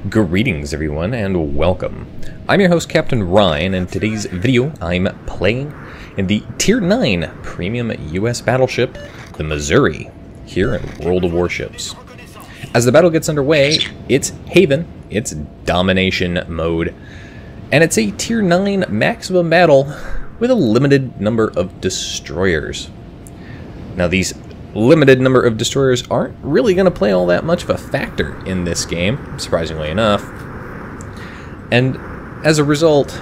Greetings everyone and welcome. I'm your host Captain Ryan, and today's video I'm playing in the Tier 9 Premium US Battleship, the Missouri, here in World of Warships. As the battle gets underway, it's Haven, it's Domination mode, and it's a Tier 9 maximum battle with a limited number of destroyers. Now these limited number of destroyers aren't really going to play all that much of a factor in this game, surprisingly enough. And as a result,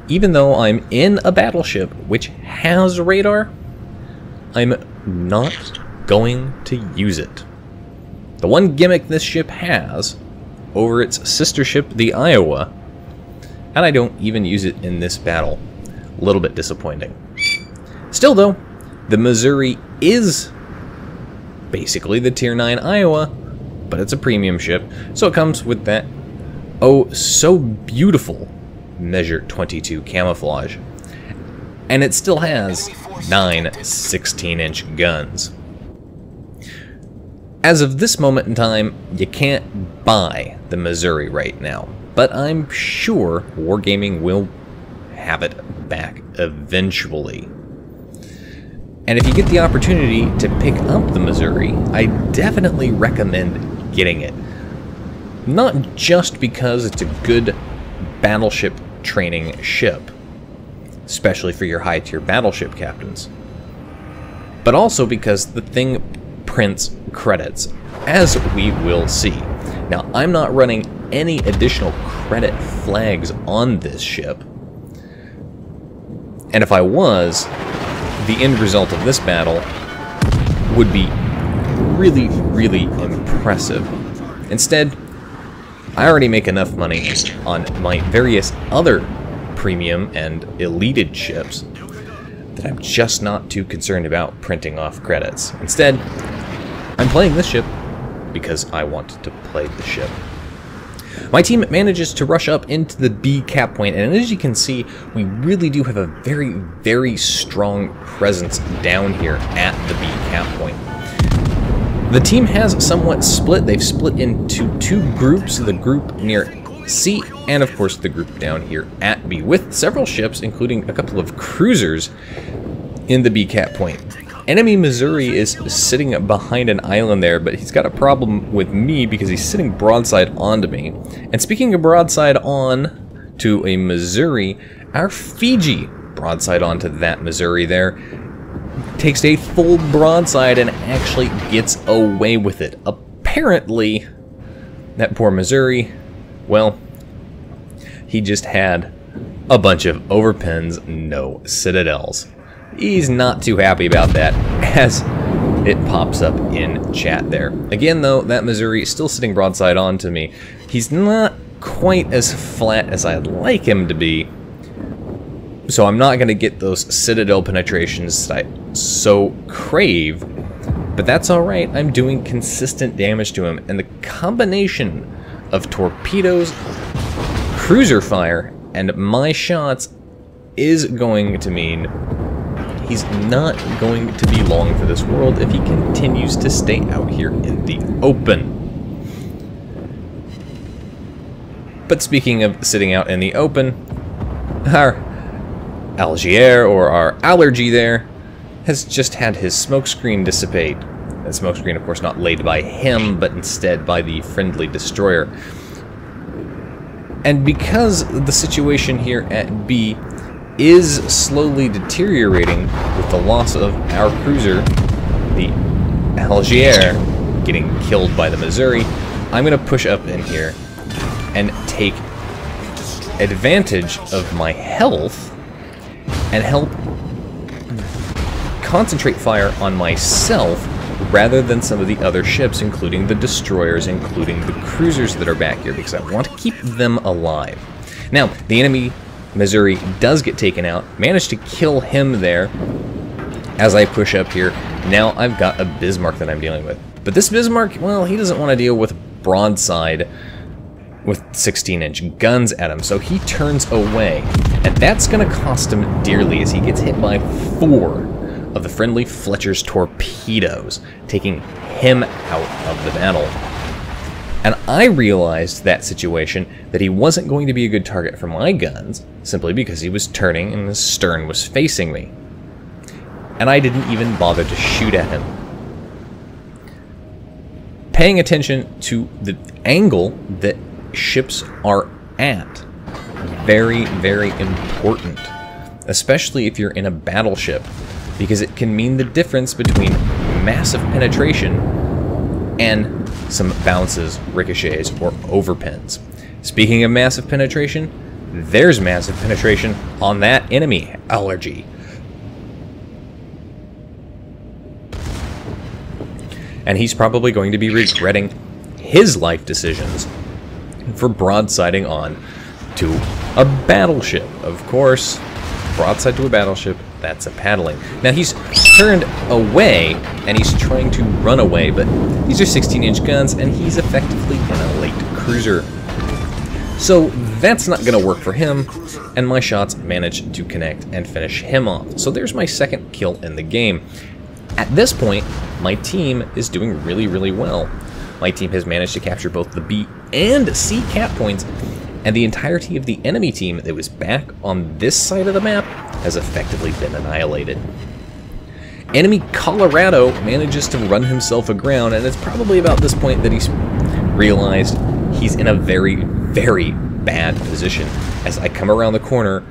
even though I'm in a battleship which has radar, I'm not going to use it. The one gimmick this ship has over its sister ship, the Iowa, and I don't even use it in this battle. A little bit disappointing. Still though, the Missouri is basically the Tier 9 Iowa, but it's a premium ship, so it comes with that oh so beautiful Measure 22 camouflage. And it still has 9 16-inch guns. As of this moment in time, you can't buy the Missouri right now, but I'm sure Wargaming will have it back eventually. And if you get the opportunity to pick up the Missouri, I definitely recommend getting it. Not just because it's a good battleship training ship, especially for your high-tier battleship captains, but also because the thing prints credits, as we will see. Now, I'm not running any additional credit flags on this ship, and if I was, the end result of this battle would be really, really impressive. Instead, I already make enough money on my various other premium and elite ships that I'm just not too concerned about printing off credits. Instead, I'm playing this ship because I want to play the ship. My team manages to rush up into the B cap point, and as you can see, we really do have a very, very strong presence down here at the B cap point. The team has somewhat split. They've split into two groups, the group near C and of course the group down here at B, with several ships, including a couple of cruisers, in the B cap point. Enemy Missouri is sitting behind an island there, but he's got a problem with me because he's sitting broadside onto me. And speaking of broadside on to a Missouri, our Fiji broadside onto that Missouri there takes a full broadside and actually gets away with it. Apparently, that poor Missouri, well, he just had a bunch of overpins, no citadels. He's not too happy about that, as it pops up in chat there. Again, though, that Missouri is still sitting broadside onto me. He's not quite as flat as I'd like him to be, so I'm not going to get those citadel penetrations that I so crave, but that's alright. I'm doing consistent damage to him, and the combination of torpedoes, cruiser fire, and my shots is going to mean he's not going to be long for this world if he continues to stay out here in the open. But speaking of sitting out in the open, our Algier, or our allergy there, has just had his smokescreen dissipate. That smokescreen, of course, not laid by him, but instead by the friendly destroyer. And because the situation here at B is slowly deteriorating with the loss of our cruiser, the Algier, getting killed by the Missouri, I'm going to push up in here and take advantage of my health and help concentrate fire on myself rather than some of the other ships, including the destroyers, including the cruisers that are back here, because I want to keep them alive. Now, the enemy Missouri does get taken out, managed to kill him there as I push up here. Now I've got a Bismarck that I'm dealing with. But this Bismarck, well, he doesn't want to deal with broadside with 16-inch guns at him, so he turns away. And that's going to cost him dearly as he gets hit by 4 of the friendly Fletcher's torpedoes, taking him out of the battle. And I realized that situation, that he wasn't going to be a good target for my guns, simply because he was turning and his stern was facing me. And I didn't even bother to shoot at him. Paying attention to the angle that ships are at. Very, very important. Especially if you're in a battleship, because it can mean the difference between massive penetration and some bounces, ricochets, or overpins. Speaking of massive penetration, there's massive penetration on that enemy allergy. And he's probably going to be regretting his life decisions for broadsiding on to a battleship. Of course, broadside to a battleship, that's a paddling. Now he's turned away, and he's trying to run away, but these are 16-inch guns, and he's effectively in a late cruiser. So that's not going to work for him, and my shots managed to connect and finish him off. So there's my second kill in the game. At this point, my team is doing really, really well. My team has managed to capture both the B and C cap points, and the entirety of the enemy team that was back on this side of the map has effectively been annihilated. Enemy Colorado manages to run himself aground, and it's probably about this point that he's realized he's in a very, very bad position. As I come around the corner,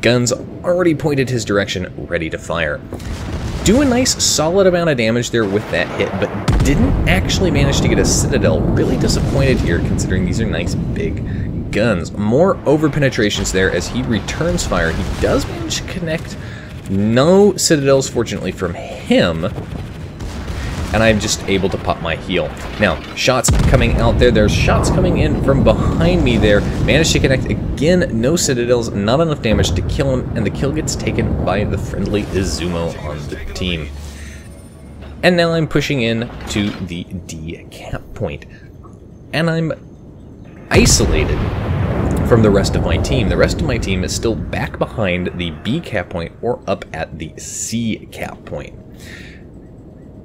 guns already pointed his direction, ready to fire. Do a nice solid amount of damage there with that hit, but didn't actually manage to get a Citadel. Really disappointed here, considering these are nice big guns. More over penetrations there as he returns fire. He does manage to connect. No Citadels, fortunately, from him. And I'm just able to pop my heel. Now, shots coming out there. There's shots coming in from behind me there. Managed to connect again. No Citadels. Not enough damage to kill him. And the kill gets taken by the friendly Izumo on the team. And now I'm pushing in to the D cap point. And I'm isolated from the rest of my team. The rest of my team is still back behind the B cap point or up at the C cap point.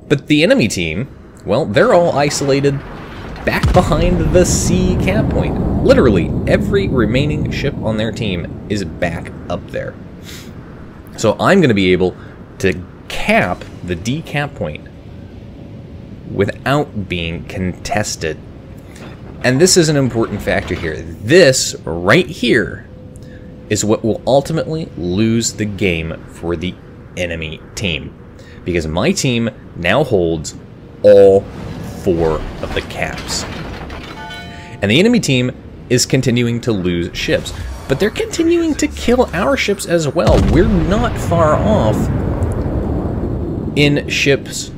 But the enemy team, well, they're all isolated back behind the C cap point. Literally, every remaining ship on their team is back up there. So I'm going to be able to cap the D cap point without being contested. And this is an important factor here. This right here is what will ultimately lose the game for the enemy team. Because my team now holds all 4 of the caps. And the enemy team is continuing to lose ships. But they're continuing to kill our ships as well. We're not far off in ships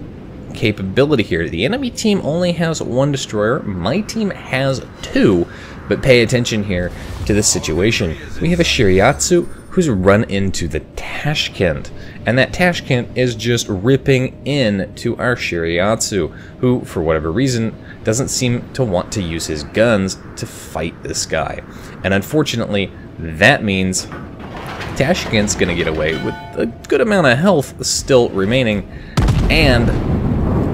capability here. The enemy team only has 1 destroyer. My team has 2. But pay attention here to the situation. We have a Shiriatsu who's run into the Tashkent. And that Tashkent is just ripping into our Shiriatsu, who, for whatever reason, doesn't seem to want to use his guns to fight this guy. And unfortunately, that means Tashkent's gonna get away with a good amount of health still remaining, and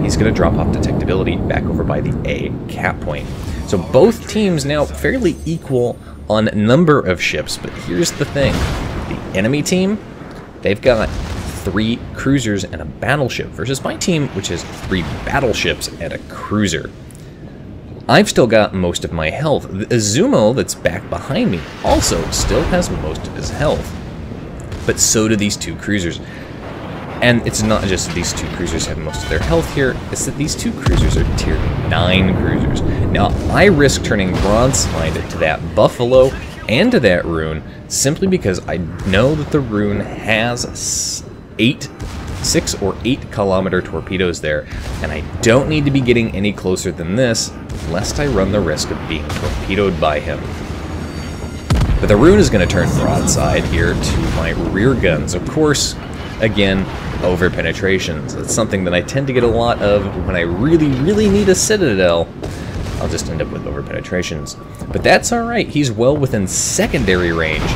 he's gonna drop off detectability back over by the A cap point. So both teams now fairly equal on number of ships, but here's the thing. The enemy team, they've got 3 cruisers and a battleship, versus my team, which has 3 battleships and a cruiser. I've still got most of my health. The Izumo that's back behind me also still has most of his health. But so do these 2 cruisers. And it's not just that these 2 cruisers have most of their health here, it's that these 2 cruisers are tier 9 cruisers. Now, I risk turning broadside to that Buffalo and to that rune simply because I know that the rune has 6 or 8 kilometer torpedoes there, and I don't need to be getting any closer than this, lest I run the risk of being torpedoed by him. But the rune is going to turn broadside here to my rear guns. Of course, again, over penetrations. That's something that I tend to get a lot of when I really, really need a Citadel. I'll just end up with over penetrations. But that's alright, he's well within secondary range.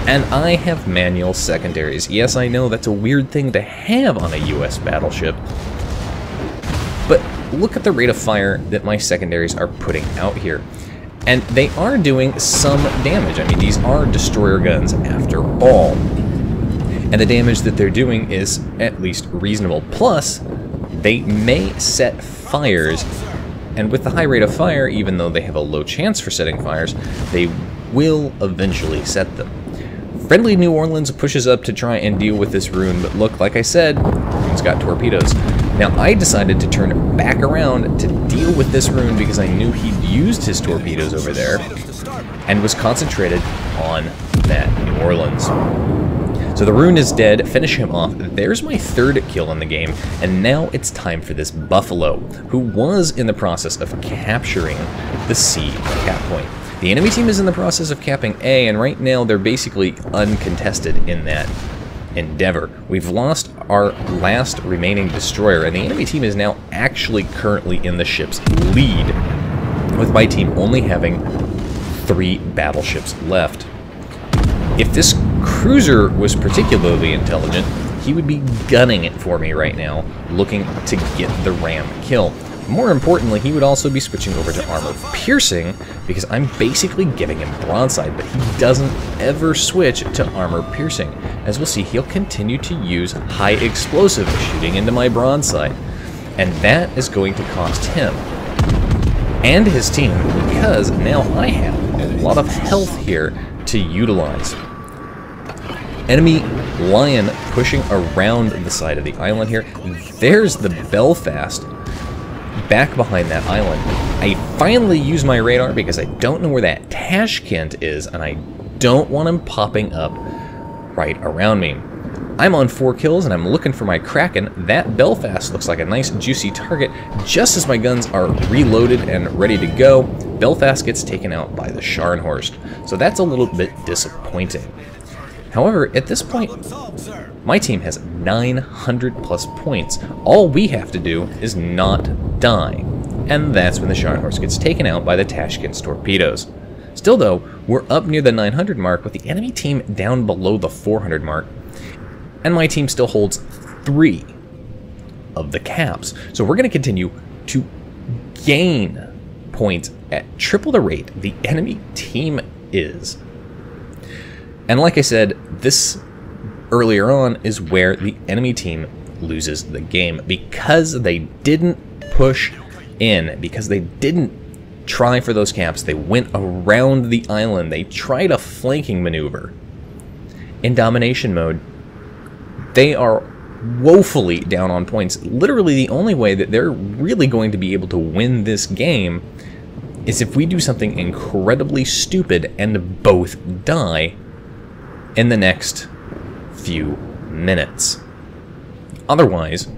And I have manual secondaries. Yes, I know that's a weird thing to have on a US battleship. But look at the rate of fire that my secondaries are putting out here. And they are doing some damage. I mean, these are destroyer guns after all. And the damage that they're doing is at least reasonable. Plus, they may set fires. And with the high rate of fire, even though they have a low chance for setting fires, they will eventually set them. Friendly New Orleans pushes up to try and deal with this rune, but look, like I said, rune's got torpedoes. Now, I decided to turn back around to deal with this rune because I knew he'd used his torpedoes over there and was concentrated on that New Orleans. So the rune is dead, finish him off. There's my third kill in the game, and now it's time for this Buffalo, who was in the process of capturing the C cap point. The enemy team is in the process of capping A, and right now they're basically uncontested in that endeavor. We've lost our last remaining destroyer, and the enemy team is now actually currently in the ship's lead, with my team only having 3 battleships left. If this cruiser was particularly intelligent, he would be gunning it for me right now, looking to get the ram kill. More importantly, he would also be switching over to armor piercing, because I'm basically giving him broadside, but he doesn't ever switch to armor piercing. As we'll see, he'll continue to use high explosive shooting into my broadside, and that is going to cost him and his team, because now I have a lot of health here to utilize. Enemy Lion pushing around the side of the island here. There's the Belfast back behind that island. I finally use my radar because I don't know where that Tashkent is, and I don't want him popping up right around me. I'm on 4 kills, and I'm looking for my Kraken. That Belfast looks like a nice juicy target. Just as my guns are reloaded and ready to go, Belfast gets taken out by the Scharnhorst. So that's a little bit disappointing. However, at this point, my team has 900 plus points. All we have to do is not die. And that's when the Scharnhorst gets taken out by the Tashkent's torpedoes. Still though, we're up near the 900 mark with the enemy team down below the 400 mark. And my team still holds 3 of the caps. So we're going to continue to gain points at triple the rate the enemy team is. And like I said, this earlier on is where the enemy team loses the game, because they didn't push in, because they didn't try for those caps. They went around the island. They tried a flanking maneuver. In domination mode, they are woefully down on points. Literally the only way that they're really going to be able to win this game is if we do something incredibly stupid and both die in the next few minutes. Otherwise,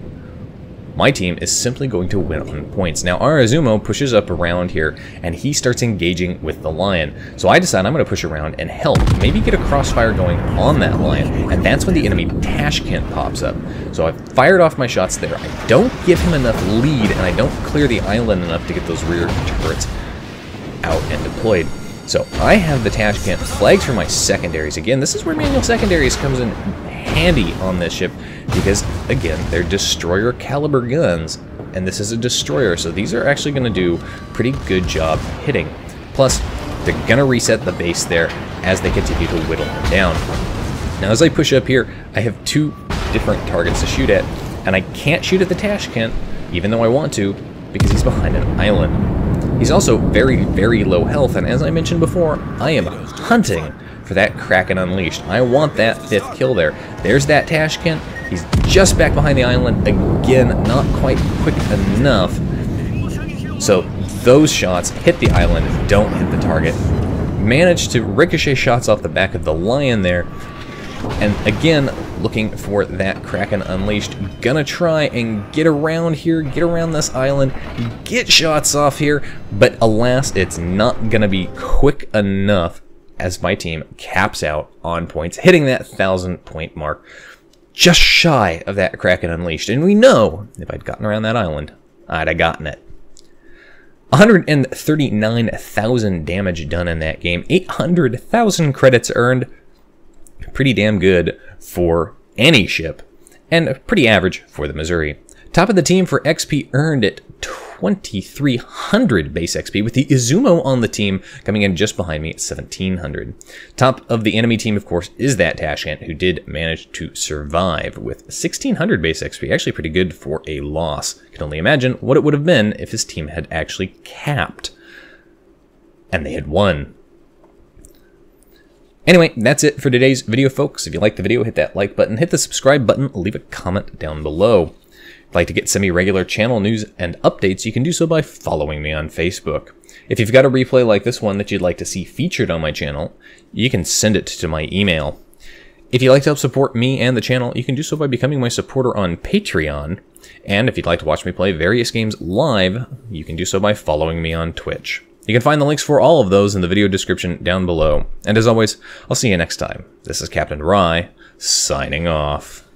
my team is simply going to win on points. Now, Arazumo pushes up around here, and he starts engaging with the Lion. So I decide I'm going to push around and help, maybe get a crossfire going on that Lion, and that's when the enemy Tashkent pops up. So I've fired off my shots there. I don't give him enough lead, and I don't clear the island enough to get those rear turrets out and deployed. So I have the Tashkent flagged for my secondaries. Again, this is where manual secondaries comes in handy on this ship, because again, they're destroyer caliber guns, and this is a destroyer, so these are actually going to do a pretty good job hitting. Plus, they're going to reset the base there as they continue to whittle them down. Now, as I push up here, I have 2 different targets to shoot at, and I can't shoot at the Tashkent, even though I want to, because he's behind an island. He's also very, very low health, and as I mentioned before, I am hunting for that Kraken Unleashed. I want that 5th kill there. There's that Tashkent. He's just back behind the island. Again, not quite quick enough. So those shots hit the island, don't hit the target. Managed to ricochet shots off the back of the Lion there. And again, looking for that Kraken Unleashed. Gonna try and get around here, get around this island, get shots off here, but alas, it's not gonna be quick enough as my team caps out on points, hitting that 1,000 point mark, just shy of that Kraken Unleashed. And we know, if I'd gotten around that island, I'd have gotten it. 139,000 damage done in that game, 800,000 credits earned. Pretty damn good for any ship, and pretty average for the Missouri. Top of the team for XP earned at 2,300 base XP, with the Izumo on the team coming in just behind me at 1,700. Top of the enemy team, of course, is that Tashkent, who did manage to survive with 1,600 base XP. Actually pretty good for a loss. I can only imagine what it would have been if his team had actually capped and they had won. Anyway, that's it for today's video, folks. If you liked the video, hit that like button, hit the subscribe button, leave a comment down below. If you'd like to get semi-regular channel news and updates, you can do so by following me on Facebook. If you've got a replay like this one that you'd like to see featured on my channel, you can send it to my email. If you'd like to help support me and the channel, you can do so by becoming my supporter on Patreon. And if you'd like to watch me play various games live, you can do so by following me on Twitch. You can find the links for all of those in the video description down below. And as always, I'll see you next time. This is Captain Rye, signing off.